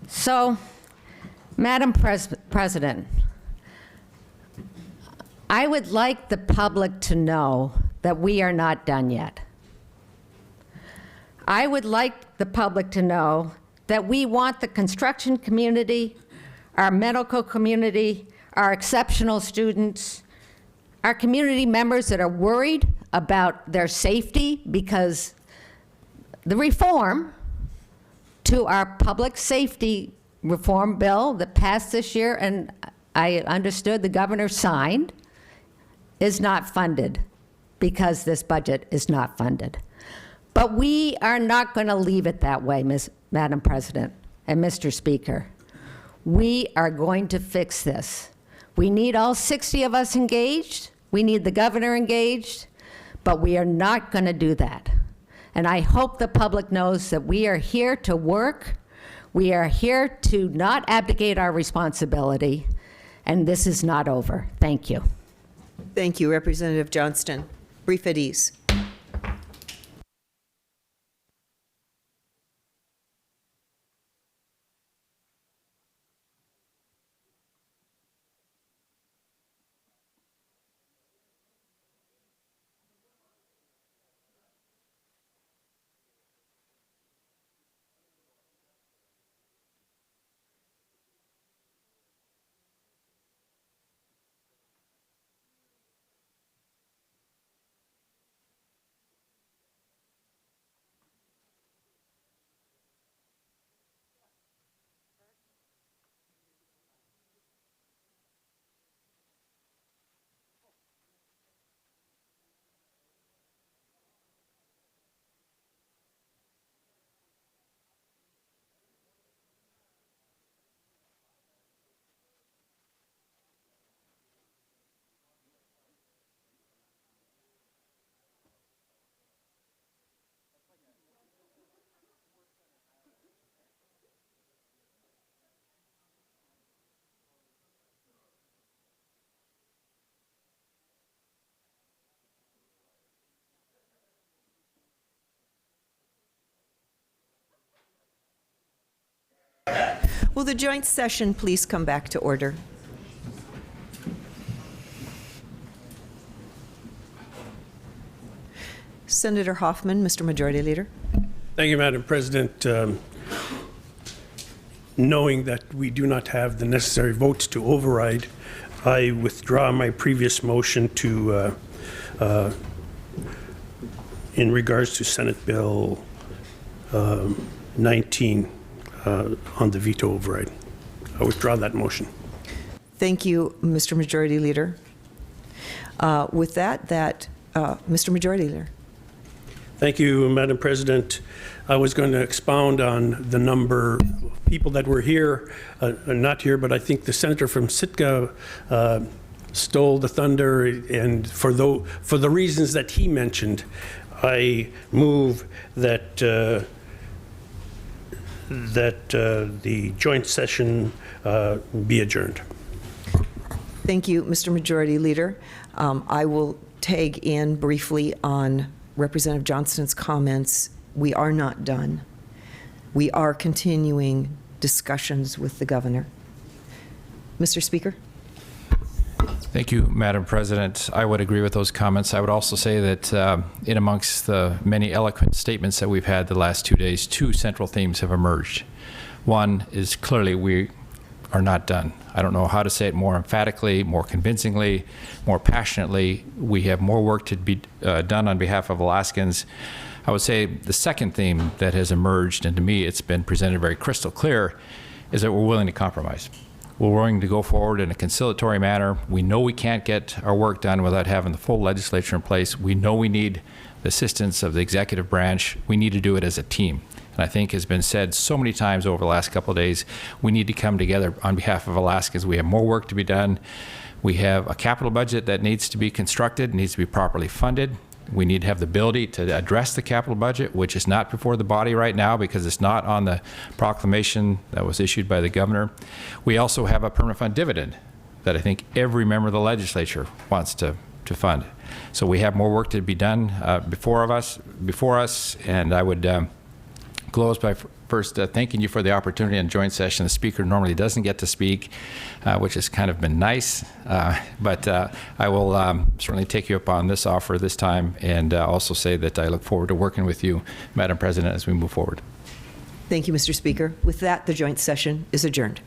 So, Madam President, I would like the public to know that we are not done yet. I would like the public to know that we want the construction community, our medical community, our exceptional students, our community members that are worried about their safety because the reform to our public safety reform bill that passed this year, and I understood the governor signed, is not funded because this budget is not funded. But we are not going to leave it that way, Madam President and Mr. Speaker. We are going to fix this. We need all 60 of us engaged. We need the governor engaged, but we are not going to do that. And I hope the public knows that we are here to work. We are here to not abdicate our responsibility, and this is not over. Thank you. Thank you, Representative Johnston. Brief at ease. Will the joint session please come back to order? Senator Hoffman, Mr. Majority Leader. Thank you, Madam President. Knowing that we do not have the necessary votes to override, I withdraw my previous motion to, in regards to Senate Bill 19 on the veto override. I withdraw that motion. Thank you, Mr. Majority Leader. With that, Mr. Majority Leader. Thank you, Madam President. I was going to expound on the number of people that were here, not here, but I think the senator from Sitka stole the thunder, and for the reasons that he mentioned, I move that the joint session be adjourned. Thank you, Mr. Majority Leader. I will tag in briefly on Representative Johnston's comments. We are not done. We are continuing discussions with the governor. Mr. Speaker? Thank you, Madam President. I would agree with those comments. I would also say that in amongst the many eloquent statements that we've had the last 2 days, 2 central themes have emerged. One is clearly we are not done. I don't know how to say it more emphatically, more convincingly, more passionately. We have more work to be done on behalf of Alaskans. I would say the second theme that has emerged, and to me it's been presented very crystal clear, is that we're willing to compromise. We're willing to go forward in a conciliatory manner. We know we can't get our work done without having the full legislature in place. We know we need the assistance of the executive branch. We need to do it as a team. And I think has been said so many times over the last couple of days, we need to come together on behalf of Alaskans. We have more work to be done. We have a capital budget that needs to be constructed, needs to be properly funded. We need to have the ability to address the capital budget, which is not before the body right now because it's not on the proclamation that was issued by the governor. We also have a permanent fund dividend that I think every member of the legislature wants to fund. So we have more work to be done before us, and I would close by first thanking you for the opportunity in joint session. The speaker normally doesn't get to speak, which has kind of been nice, but I will certainly take you up on this offer this time, and also say that I look forward to working with you, Madam President, as we move forward. Thank you, Mr. Speaker. With that, the joint session is adjourned.